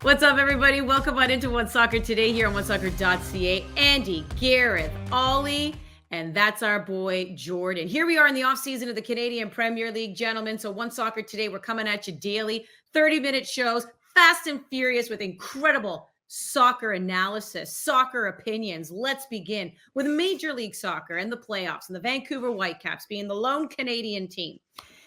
What's up, everybody? Welcome on into One Soccer today here on onesoccer.ca. Andy, Gareth, Ollie, and that's our boy Jordan. Here we are in the offseason of the Canadian Premier League, gentlemen. So One Soccer today, we're coming at you daily, 30-minute shows, fast and furious with incredible soccer analysis, soccer opinions. Let's begin with Major League Soccer and the playoffs and the Vancouver Whitecaps being the lone Canadian team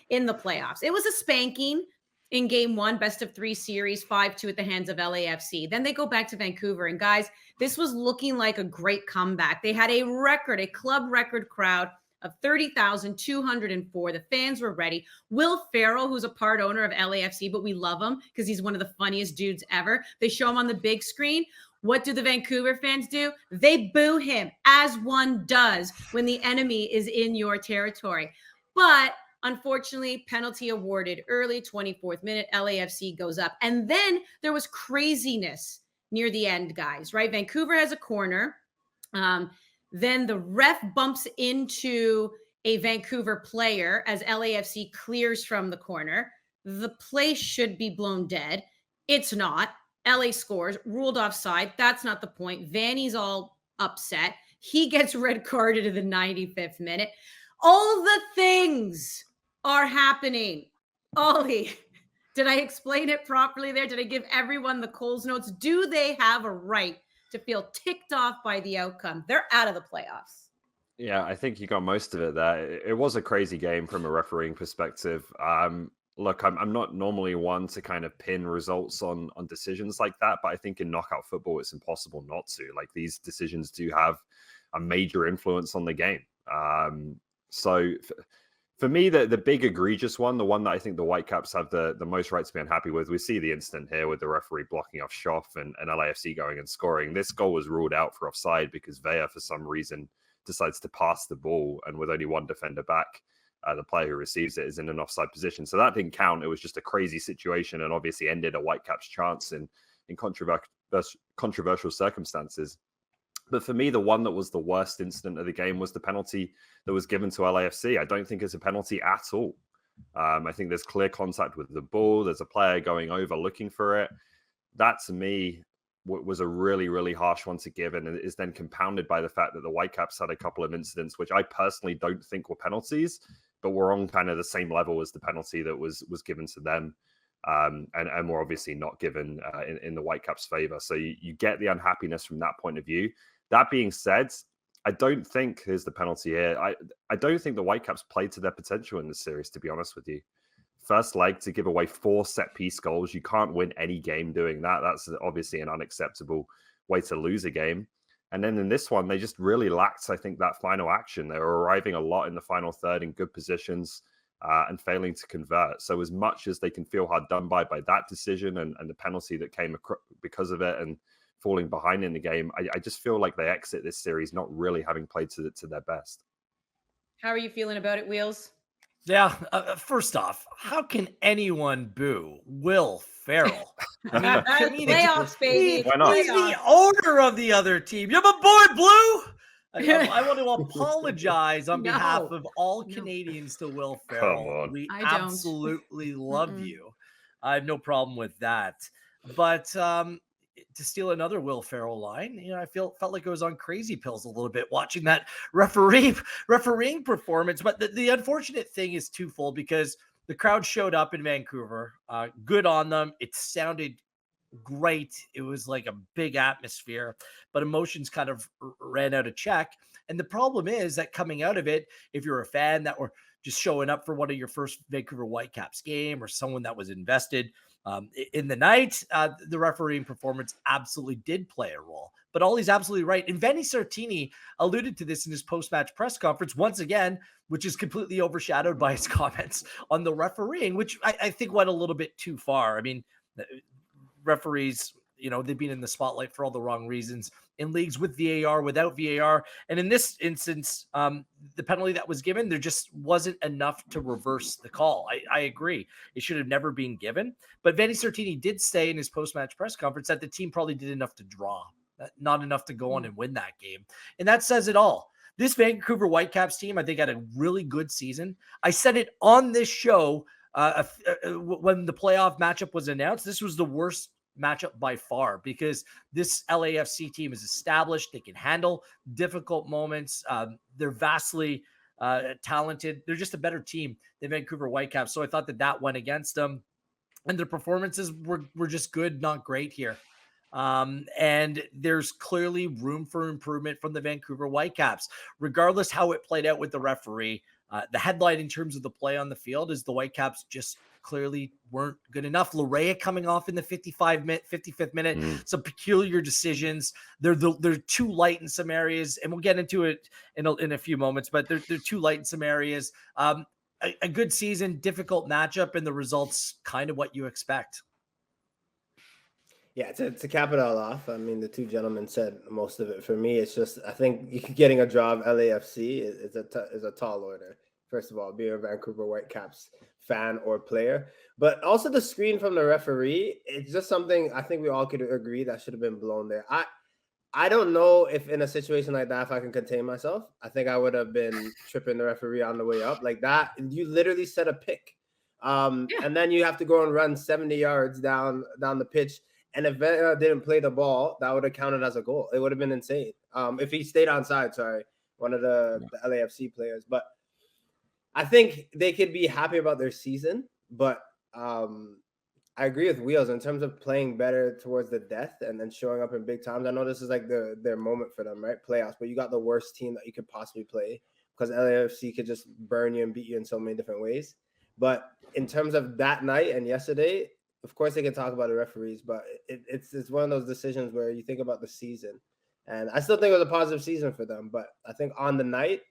in the playoffs. It was a spanking in game one, best of three series, 5-2 at the hands of LAFC. Then they go back to Vancouver. And guys, this was looking like a great comeback. They had a club record crowd of 30,204. The fans were ready. Will Ferrell, who's a part owner of LAFC, but we love him because he's one of the funniest dudes ever. They show him on the big screen. What do the Vancouver fans do? They boo him, as one does when the enemy is in your territory. But unfortunately, penalty awarded early, 24th minute, LAFC goes up. And then there was craziness near the end, guys, right? Vancouver has a corner. Then the ref bumps into a Vancouver player as LAFC clears from the corner. The play should be blown dead. It's not. LA scores, ruled offside. That's not the point. Vanny's all upset. He gets red carded in the 95th minute. All the things are happening. Ollie, did I explain it properly there? Did I give everyone the Coles notes? Do they have a right to feel ticked off by the outcome? They're out of the playoffs. Yeah, I think you got most of it there. It was a crazy game from a refereeing perspective. Look, I'm not normally one to kind of pin results on decisions like that, but I think in knockout football, it's impossible not to. Like, these decisions do have a major influence on the game. So for me, the big egregious one, the one that I think the Whitecaps have the most right to be unhappy with, we see the incident here with the referee blocking off Schoff and LAFC going and scoring. This goal was ruled out for offside because Vea, for some reason, decides to pass the ball, and with only one defender back, the player who receives it is in an offside position. So that didn't count. It was just a crazy situation and obviously ended a Whitecaps chance in controversial circumstances. But for me, the one that was the worst incident of the game was the penalty that was given to LAFC. I don't think it's a penalty at all. I think there's clear contact with the ball. There's a player going over looking for it. That, to me, was a really, really harsh one to give, and it is then compounded by the fact that the Whitecaps had a couple of incidents, which I personally don't think were penalties, but were on kind of the same level as the penalty that was given to them. And were obviously not given in the Whitecaps' favor. So you get the unhappiness from that point of view. That being said, I don't think here's the penalty here. I don't think the Whitecaps played to their potential in this series, to be honest with you. First leg to give away 4 set-piece goals. You can't win any game doing that. That's obviously an unacceptable way to lose a game. And then in this one, they just really lacked, I think, that final action. They were arriving a lot in the final third in good positions and failing to convert. So as much as they can feel hard done by that decision and the penalty that came because of it and falling behind in the game, I just feel like they exit this series not really having played to their best. How are you feeling about it, Wheels? Yeah, first off, how can anyone boo Will Ferrell? I mean, playoffs, baby. Why not? He's the owner of the other team. You're my boy, Blue. I want to apologize on behalf of all Canadians to Will Ferrell. Come on. We I don't. absolutely love you. I have no problem with that. But to steal another Will Ferrell line, I felt like I was on crazy pills a little bit watching that refereeing performance. But the unfortunate thing is twofold, because the crowd showed up in Vancouver. Good on them. It sounded great. It was like a big atmosphere, but emotions kind of ran out of check. And the problem is that coming out of it, if you're a fan that were just showing up for one of your first Vancouver Whitecaps game, or someone that was invested in the night, the refereeing performance absolutely did play a role. But Ollie's absolutely right. And Vanni Sartini alluded to this in his post-match press conference once again, which is completely overshadowed by his comments on the refereeing, which I think went a little bit too far. I mean, referees, they've been in the spotlight for all the wrong reasons in leagues with VAR, without VAR. And in this instance, the penalty that was given, there just wasn't enough to reverse the call. I agree. It should have never been given. But Vanni Sartini did say in his post-match press conference that the team probably did enough to draw, not enough to go on and win that game. And that says it all. This Vancouver Whitecaps team, I think, had a really good season. I said it on this show when the playoff matchup was announced. This was the worst matchup by far, because this LAFC team is established. They can handle difficult moments. They're vastly talented. They're just a better team than Vancouver Whitecaps. So I thought that went against them. And their performances were just good, not great here. And there's clearly room for improvement from the Vancouver Whitecaps, regardless how it played out with the referee. The headline in terms of the play on the field is the Whitecaps just clearly weren't good enough. Larea coming off in the 55th minute, some peculiar decisions. They're too light in some areas, and we'll get into it in a few moments, but they're too light in some areas. A good season, difficult matchup, and the results kind of what you expect. Yeah, to cap it all off, I mean, the two gentlemen said most of it. For me, it's just, I think getting a job LAFC is a tall order. First of all, being a Vancouver Whitecaps fan or player, but also the screen from the referee, it's just something I think we all could agree that should have been blown there. I don't know if in a situation like that, if I can contain myself. I think I would have been tripping the referee on the way up like that. You literally set a pick. And then you have to go and run 70 yards down the pitch. And if Vera didn't play the ball, that would have counted as a goal. It would have been insane. If he stayed on side, one of the LAFC players. But I think they could be happy about their season. But I agree with Wheels in terms of playing better towards the death and then showing up in big times. I know this is like their moment for them, right? Playoffs, but you got the worst team that you could possibly play because LAFC could just burn you and beat you in so many different ways. But in terms of that night and yesterday, of course they can talk about the referees, but it's one of those decisions where you think about the season. And I still think it was a positive season for them, but I think on the night,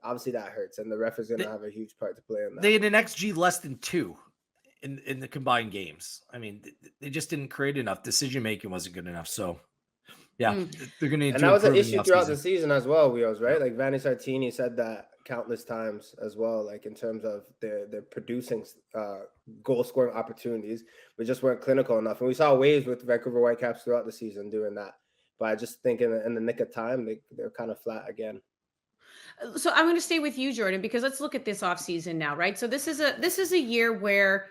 obviously that hurts, and the ref is going to have a huge part to play in that. They had an XG less than 2 in the combined games. I mean, they just didn't create enough. Decision making wasn't good enough. So, yeah, they're going to need to. And that was an issue throughout the season as well, Wheels, right? Like Vanni Sartini said that countless times as well, like in terms of the producing goal scoring opportunities, we just weren't clinical enough. And we saw waves with Vancouver Whitecaps throughout the season doing that. But I just think in the nick of time, they're kind of flat again. So I'm going to stay with you, Jordan, because let's look at this offseason now, right? So this is a year where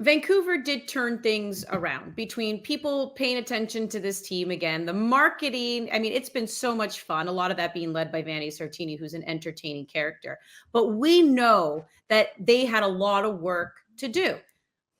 Vancouver did turn things around between people paying attention to this team again. The marketing, I mean, it's been so much fun. A lot of that being led by Vanni Sartini, who's an entertaining character. But we know that they had a lot of work to do.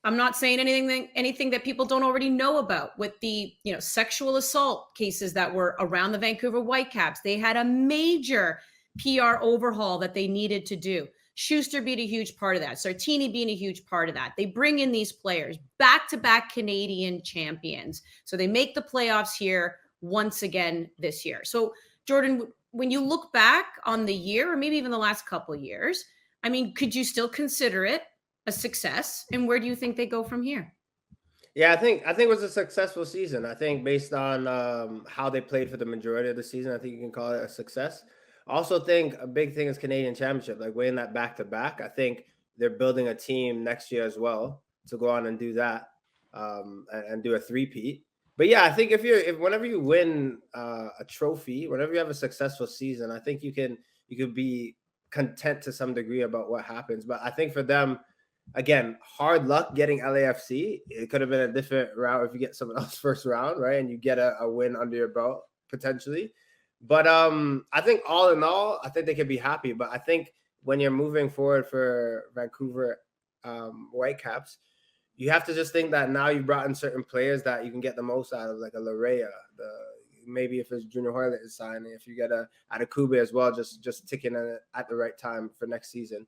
I'm not saying anything that people don't already know about with the, sexual assault cases that were around the Vancouver Whitecaps. They had a major PR overhaul that they needed to do. Schuster being a huge part of that. Sartini being a huge part of that. They bring in these players, back-to-back Canadian champions. So they make the playoffs here once again this year. So, Jordan, when you look back on the year, or maybe even the last couple of years, I mean, could you still consider it a success? And where do you think they go from here? Yeah, I think it was a successful season. I think based on how they played for the majority of the season, I think you can call it a success. I also think a big thing is Canadian Championship, like winning that back-to-back. I think they're building a team next year as well to go on and do that and do a three-peat. But yeah, I think whenever you win a trophy, whenever you have a successful season, I think you could be content to some degree about what happens. But I think for them, again, hard luck getting LAFC. It could have been a different route if you get someone else first round, right? And you get a win under your belt potentially. But I think all in all, I think they could be happy. But I think when you're moving forward for Vancouver Whitecaps, you have to just think that now you've brought in certain players that you can get the most out of, like a Larea, maybe if it's Junior Hoylett is signing, if you get a Adekube as well, just ticking at the right time for next season.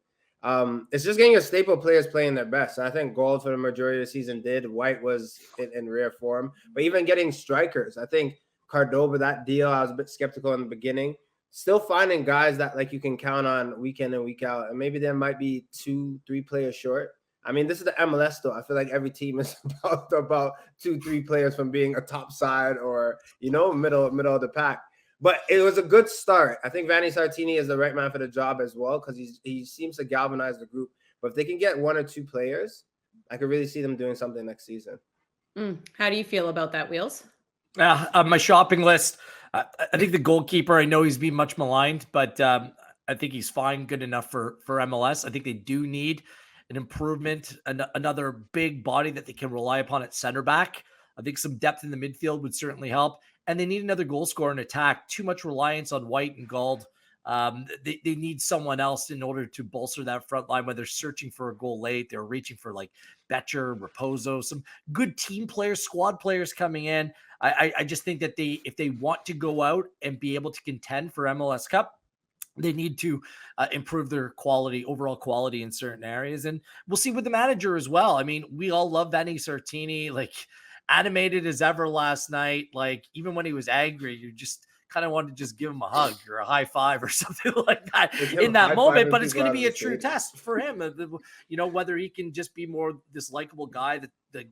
It's just getting your staple players playing their best. And I think Gold for the majority of the season did. White was in rare form. But even getting strikers, I think Cordoba, that deal, I was a bit skeptical in the beginning. Still finding guys that like you can count on week in and week out. And maybe there might be 2-3 players short. I mean, this is the MLS though. I feel like every team is about 2-3 players from being a top side or, middle of the pack. But it was a good start. I think Vanni Sartini is the right man for the job as well because he seems to galvanize the group. But if they can get 1 or 2 players, I could really see them doing something next season. How do you feel about that, Wheels? My shopping list. I think the goalkeeper, I know he's been much maligned, but I think he's fine, good enough for MLS. I think they do need an improvement, another big body that they can rely upon at center back. I think some depth in the midfield would certainly help. And they need another goal scorer in attack. Too much reliance on White and Gauld. They need someone else in order to bolster that front line when they're searching for a goal late. They're reaching for like Betcher, Raposo, some good team players, squad players coming in. I just think that if they want to go out and be able to contend for MLS Cup, they need to improve their overall quality in certain areas. And we'll see with the manager as well. I mean, we all love Vanni Sartini, like animated as ever last night. Like even when he was angry, you just kind of wanted to just give him a hug or a high five or something like that in that moment. But it's going to be a true test for him, whether he can just be more this likable guy that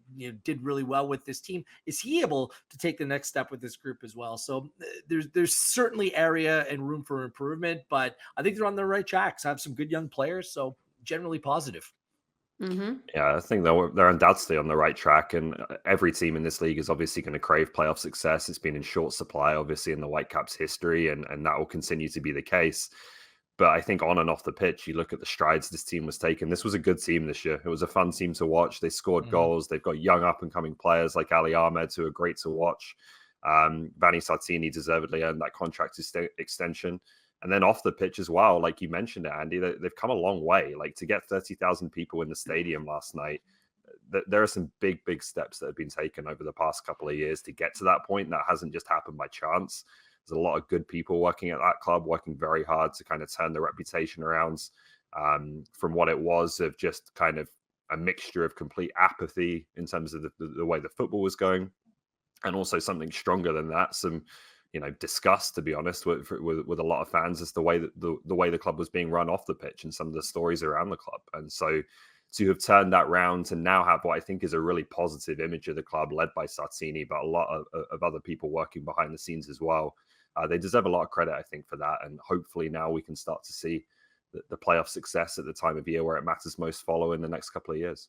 did really well with this team. Is he able to take the next step with this group as well? So there's certainly area and room for improvement, but I think they're on the right tracks. Have some good young players, so generally positive. Mm-hmm. Yeah, I think they're undoubtedly on the right track, and every team in this league is obviously going to crave playoff success. It's been in short supply, obviously, in the Whitecaps' history, and that will continue to be the case. But I think on and off the pitch, you look at the strides this team was taking. This was a good team this year. It was a fun team to watch. They scored goals. They've got young up-and-coming players like Ali Ahmed, who are great to watch. Vanni Sartini deservedly earned that contract extension. And then off the pitch as well, like you mentioned it, Andy, they've come a long way. Like to get 30,000 people in the stadium last night, there are some big, big steps that have been taken over the past couple of years to get to that point. That hasn't just happened by chance. There's a lot of good people working at that club, working very hard to kind of turn the reputation around from what it was of just kind of a mixture of complete apathy in terms of the way the football was going, and also something stronger than that, some disgust, to be honest, with a lot of fans as the way that the way the club was being run off the pitch and some of the stories around the club. And so to have turned that round to now have what I think is a really positive image of the club led by Sartini, but a lot of other people working behind the scenes as well. They deserve a lot of credit, I think, for that. And hopefully now we can start to see the playoff success at the time of year where it matters most follow in the next couple of years.